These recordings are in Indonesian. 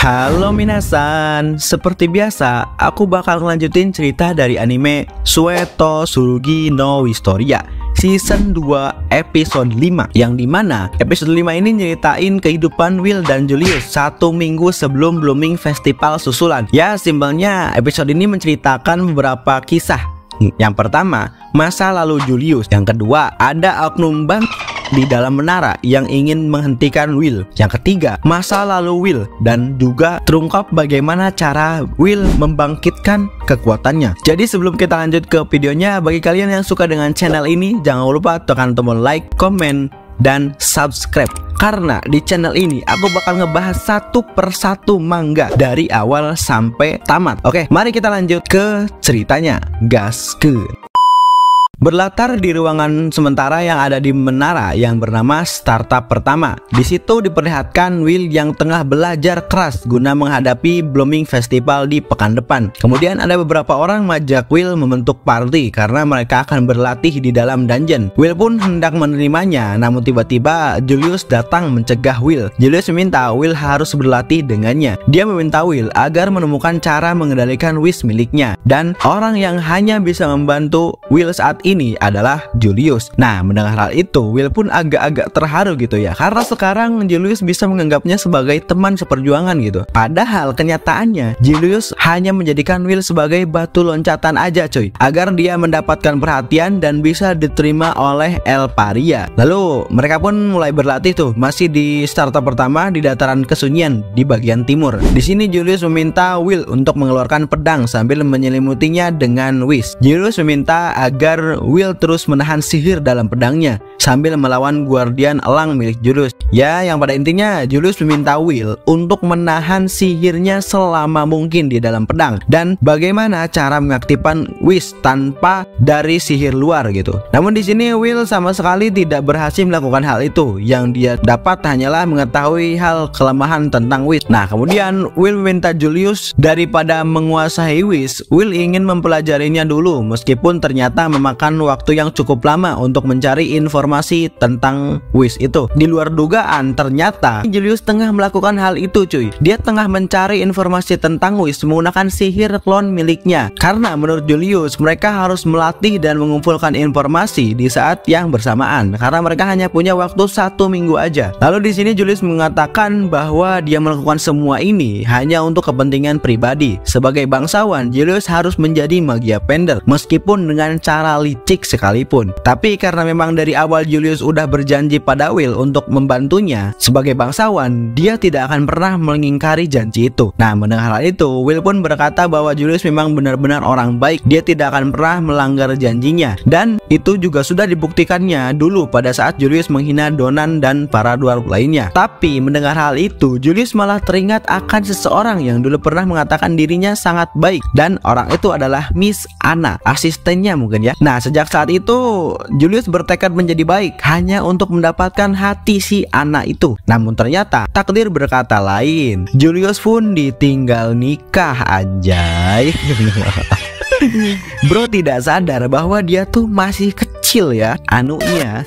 Halo minasan, seperti biasa aku bakal ngelanjutin cerita dari anime Sueto Tsurugi no Historia Season 2 episode 5, yang dimana episode 5 ini nyeritain kehidupan Will dan Julius 1 minggu sebelum Blooming Festival susulan. Ya simpelnya episode ini menceritakan beberapa kisah. Yang pertama, masa lalu Julius. Yang kedua, ada oknum bank di dalam menara yang ingin menghentikan Will. Yang ketiga, masa lalu Will, dan juga terungkap bagaimana cara Will membangkitkan kekuatannya. Jadi sebelum kita lanjut ke videonya, bagi kalian yang suka dengan channel ini, jangan lupa tekan tombol like, komen, dan subscribe. Karena di channel ini aku bakal ngebahas satu persatu manga dari awal sampai tamat. Oke, mari kita lanjut ke ceritanya. Gaskeun. Berlatar di ruangan sementara yang ada di menara yang bernama startup pertama. Di situ diperlihatkan Will yang tengah belajar keras guna menghadapi Blooming Festival di pekan depan. Kemudian ada beberapa orang mengajak Will membentuk party karena mereka akan berlatih di dalam dungeon. Will pun hendak menerimanya, namun tiba-tiba Julius datang mencegah Will. Julius meminta Will harus berlatih dengannya. Dia meminta Will agar menemukan cara mengendalikan wish miliknya, dan orang yang hanya bisa membantu Will saat ini adalah Julius. Nah, mendengar hal itu, Will pun agak-agak terharu gitu ya, karena sekarang Julius bisa menganggapnya sebagai teman seperjuangan gitu. Padahal kenyataannya Julius hanya menjadikan Will sebagai batu loncatan aja cuy, agar dia mendapatkan perhatian dan bisa diterima oleh El Paria. Lalu mereka pun mulai berlatih tuh, masih di startup pertama di dataran kesunyian di bagian timur. Di sini Julius meminta Will untuk mengeluarkan pedang sambil menyelimutinya dengan wish. Julius meminta agar Will terus menahan sihir dalam pedangnya sambil melawan guardian elang milik Julius. Ya, yang pada intinya Julius meminta Will untuk menahan sihirnya selama mungkin di dalam pedang, dan bagaimana cara mengaktifkan wish tanpa dari sihir luar gitu. Namun di sini Will sama sekali tidak berhasil melakukan hal itu. Yang dia dapat hanyalah mengetahui hal kelemahan tentang wish. Nah, kemudian Will meminta Julius daripada menguasai wish, Will ingin mempelajarinya dulu, meskipun ternyata memakan waktu yang cukup lama untuk mencari informasi tentang wish itu. Di luar dugaan, ternyata Julius tengah melakukan hal itu cuy. Dia tengah mencari informasi tentang wish menggunakan sihir klon miliknya. Karena menurut Julius, mereka harus melatih dan mengumpulkan informasi di saat yang bersamaan, karena mereka hanya punya waktu 1 minggu aja. Lalu di sini Julius mengatakan bahwa dia melakukan semua ini hanya untuk kepentingan pribadi. Sebagai bangsawan, Julius harus menjadi magia pender, meskipun dengan cara licik sekalipun. Tapi karena memang dari awal Julius udah berjanji pada Will untuk membantunya sebagai bangsawan, dia tidak akan pernah mengingkari janji itu. Nah, mendengar hal itu, Will pun berkata bahwa Julius memang benar-benar orang baik. Dia tidak akan pernah melanggar janjinya, dan itu juga sudah dibuktikannya dulu pada saat Julius menghina Donan dan para dwarf lainnya. Tapi mendengar hal itu, Julius malah teringat akan seseorang yang dulu pernah mengatakan dirinya sangat baik, dan orang itu adalah Miss Anna, asistennya mungkin ya. Nah, sejak saat itu Julius bertekad menjadi baik hanya untuk mendapatkan hati si Anna itu. Namun ternyata takdir berkata lain. Julius pun ditinggal nikah, anjay. Bro tidak sadar bahwa dia tuh masih kecil ya anunya.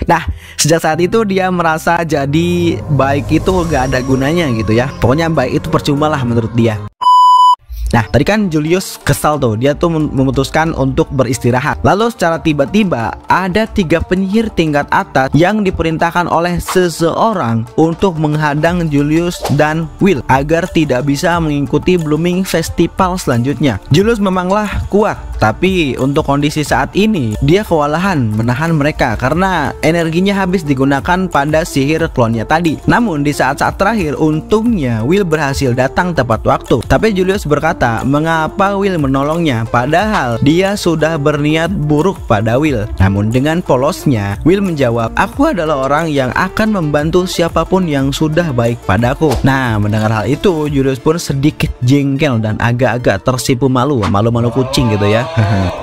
Nah, sejak saat itu dia merasa jadi baik itu gak ada gunanya gitu ya. Pokoknya baik itu percuma lah menurut dia. Nah, tadi kan Julius kesal tuh, dia tuh memutuskan untuk beristirahat. Lalu secara tiba-tiba ada 3 penyihir tingkat atas yang diperintahkan oleh seseorang untuk menghadang Julius dan Will agar tidak bisa mengikuti Blooming Festival selanjutnya. Julius memanglah kuat, tapi untuk kondisi saat ini dia kewalahan menahan mereka karena energinya habis digunakan pada sihir klonnya tadi. Namun di saat-saat terakhir, untungnya Will berhasil datang tepat waktu. Tapi Julius berkata, mengapa Will menolongnya padahal dia sudah berniat buruk pada Will. Namun dengan polosnya, Will menjawab, aku adalah orang yang akan membantu siapapun yang sudah baik padaku. Nah, mendengar hal itu, Julius pun sedikit jengkel dan agak-agak tersipu malu-malu kucing gitu ya.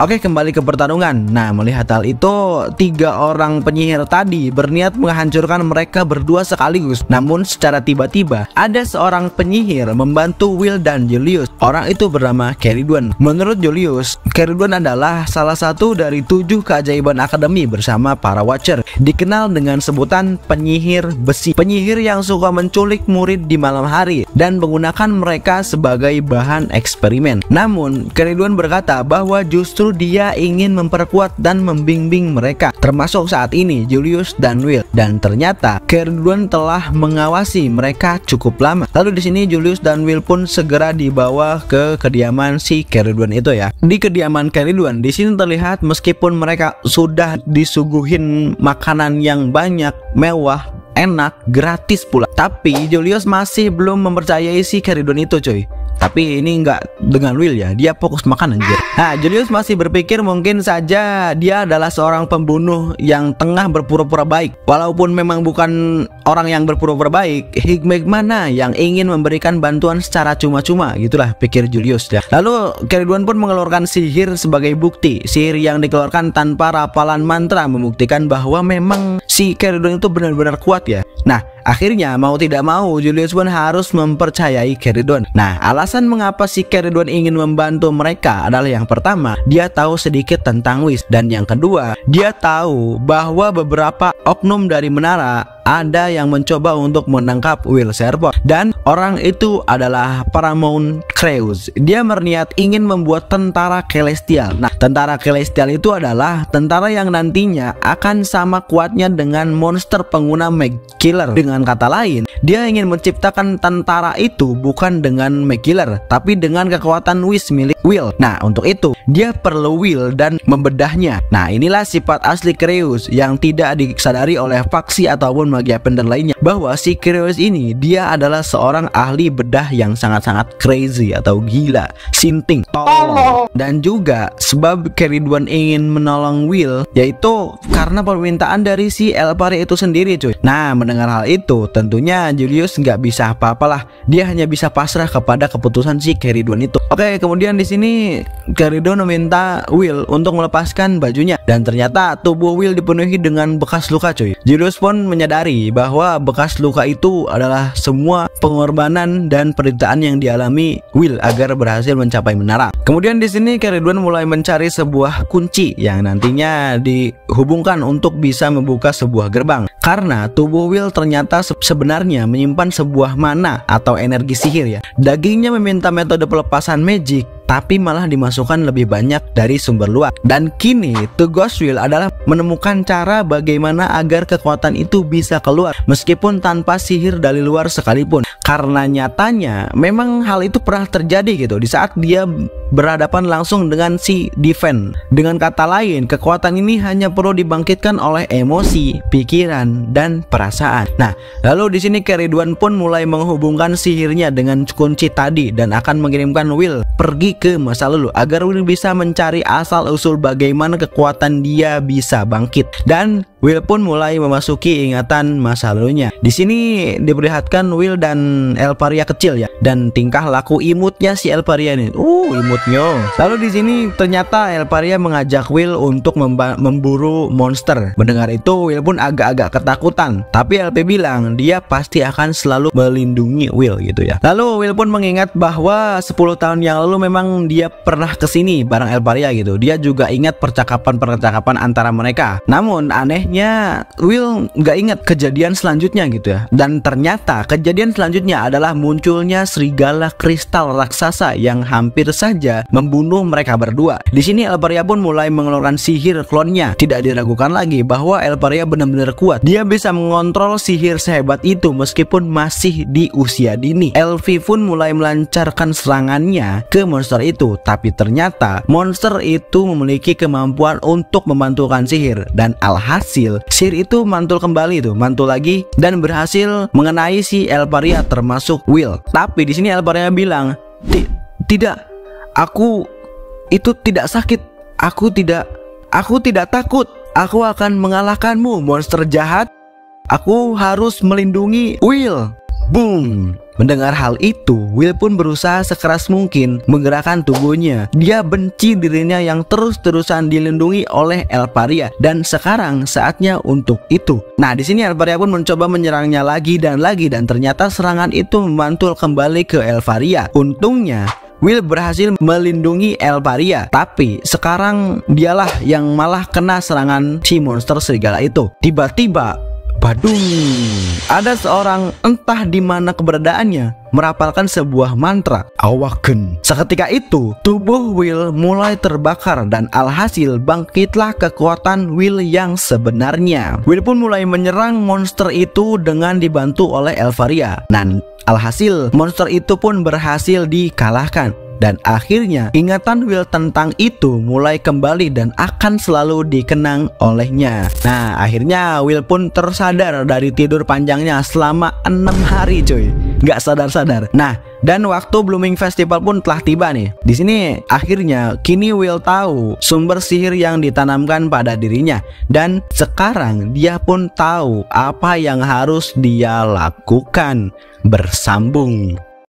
Oke, kembali ke pertarungan. Nah, melihat hal itu, 3 orang penyihir tadi berniat menghancurkan mereka berdua sekaligus. Namun secara tiba-tiba ada seorang penyihir membantu Will dan Julius. Orang Orang itu bernama Keridwen. Menurut Julius, Keridwen adalah salah satu dari 7 keajaiban akademi bersama para Watcher. Dikenal dengan sebutan penyihir besi, penyihir yang suka menculik murid di malam hari dan menggunakan mereka sebagai bahan eksperimen. Namun, Keridwen berkata bahwa justru dia ingin memperkuat dan membimbing mereka, termasuk saat ini Julius dan Will. Dan ternyata Keridwen telah mengawasi mereka cukup lama. Lalu di sini Julius dan Will pun segera dibawa ke kediaman si Keridwen itu ya. Di kediaman Keridwen di sini terlihat meskipun mereka sudah disuguhin makanan yang banyak, mewah, enak, gratis pula, tapi Julius masih belum mempercayai si Keridwen itu cuy. Tapi ini nggak dengan Will ya, dia fokus makan anjir. Nah, Julius masih berpikir mungkin saja dia adalah seorang pembunuh yang tengah berpura-pura baik. Walaupun memang bukan orang yang berpura-pura baik, hikmah mana yang ingin memberikan bantuan secara cuma-cuma, gitulah pikir Julius ya. Lalu Keridwen pun mengeluarkan sihir sebagai bukti. Sihir yang dikeluarkan tanpa rapalan mantra membuktikan bahwa memang si Keridwen itu benar-benar kuat ya. Nah, akhirnya mau tidak mau Julius pun harus mempercayai Keridwen. Nah, alasan mengapa si Keridwen ingin membantu mereka adalah yang pertama, dia tahu sedikit tentang Whis, dan yang kedua, dia tahu bahwa beberapa oknum dari menara ada yang mencoba untuk menangkap Will Sherwood, dan orang itu adalah Paramount Crews. Dia berniat ingin membuat tentara Celestial. Nah, tentara Celestial itu adalah tentara yang nantinya akan sama kuatnya dengan monster pengguna Meg Killer. Dengan kata lain, dia ingin menciptakan tentara itu bukan dengan Meg Killer, tapi dengan kekuatan Whis milik Will. Nah, untuk itu dia perlu Will dan membedahnya. Nah, inilah sifat asli Crews yang tidak disadari oleh faksi ataupun magia pendek lainnya, bahwa si Crews ini dia adalah seorang ahli bedah yang sangat-sangat crazy atau gila, sinting, tolong. Dan juga sebab Keridwen ingin menolong Will, yaitu karena permintaan dari si Elparia itu sendiri cuy. Nah, mendengar hal itu tentunya Julius nggak bisa apa-apalah, dia hanya bisa pasrah kepada keputusan si Keridwen itu. Oke, kemudian di sini Keridwen meminta Will untuk melepaskan bajunya, dan ternyata tubuh Will dipenuhi dengan bekas luka cuy. Julius pun menyadari bahwa bekas luka itu adalah semua pengorbanan dan penderitaan yang dialami Will agar berhasil mencapai menara. Kemudian di sini Keridwen mulai mencari sebuah kunci yang nantinya dihubungkan untuk bisa membuka sebuah gerbang. Karena tubuh Will ternyata sebenarnya menyimpan sebuah mana atau energi sihir ya. Dagingnya meminta metode pelepasan magic, tapi malah dimasukkan lebih banyak dari sumber luar. Dan kini tugas Will adalah menemukan cara bagaimana agar kekuatan itu bisa keluar meskipun tanpa sihir dari luar sekalipun. Karena nyatanya memang hal itu pernah terjadi gitu di saat dia berhadapan langsung dengan si Defend. Dengan kata lain, kekuatan ini hanya perlu dibangkitkan oleh emosi, pikiran, dan perasaan. Nah, lalu di sini Keridwen pun mulai menghubungkan sihirnya dengan kunci tadi dan akan mengirimkan Will pergi ke masa lalu agar Will bisa mencari asal usul bagaimana kekuatan dia bisa bangkit. Dan Will pun mulai memasuki ingatan masa lalunya. Di sini diperlihatkan Will dan Elparia kecil ya, dan tingkah laku imutnya si Elparia ini. Imutnya. Lalu di sini ternyata Elparia mengajak Will untuk memburu monster. Mendengar itu Will pun agak-agak ketakutan, tapi LP bilang dia pasti akan selalu melindungi Will gitu ya. Lalu Will pun mengingat bahwa 10 tahun yang lalu memang dia pernah kesini bareng Elparia gitu. Dia juga ingat percakapan-percakapan antara mereka. Namun anehnya Will nggak ingat kejadian selanjutnya gitu ya. Dan ternyata kejadian selanjutnya adalah munculnya serigala kristal raksasa yang hampir saja membunuh mereka berdua. Di sini Elparia pun mulai mengeluarkan sihir klonnya. Tidak diragukan lagi bahwa Elparia benar-benar kuat. Dia bisa mengontrol sihir sehebat itu meskipun masih di usia dini. Elvi pun mulai melancarkan serangannya ke monster itu, tapi ternyata monster itu memiliki kemampuan untuk memantulkan sihir, dan alhasil sihir itu mantul kembali tuh, mantul lagi dan berhasil mengenai si Elparia termasuk Will. Tapi di sini Elparia bilang, "Tidak, aku itu tidak sakit. Aku tidak takut. Aku akan mengalahkanmu, monster jahat. Aku harus melindungi Will." Boom. Mendengar hal itu, Will pun berusaha sekeras mungkin menggerakkan tubuhnya. Dia benci dirinya yang terus-terusan dilindungi oleh Elparia, dan sekarang saatnya untuk itu. Nah, di sini Elparia pun mencoba menyerangnya lagi dan lagi, dan ternyata serangan itu memantul kembali ke Elparia. Untungnya Will berhasil melindungi Elvaria, tapi sekarang dialah yang malah kena serangan si monster serigala itu. Tiba-tiba, badung, ada seorang entah di mana keberadaannya merapalkan sebuah mantra, Awaken. Seketika itu, tubuh Will mulai terbakar dan alhasil bangkitlah kekuatan Will yang sebenarnya. Will pun mulai menyerang monster itu dengan dibantu oleh Elvaria. Dan alhasil, monster itu pun berhasil dikalahkan. Dan akhirnya ingatan Will tentang itu mulai kembali dan akan selalu dikenang olehnya. Nah, akhirnya Will pun tersadar dari tidur panjangnya selama 6 hari cuy, gak sadar-sadar. Nah, dan waktu Blooming Festival pun telah tiba nih. Di sini akhirnya kini Will tahu sumber sihir yang ditanamkan pada dirinya. Dan sekarang dia pun tahu apa yang harus dia lakukan. Bersambung.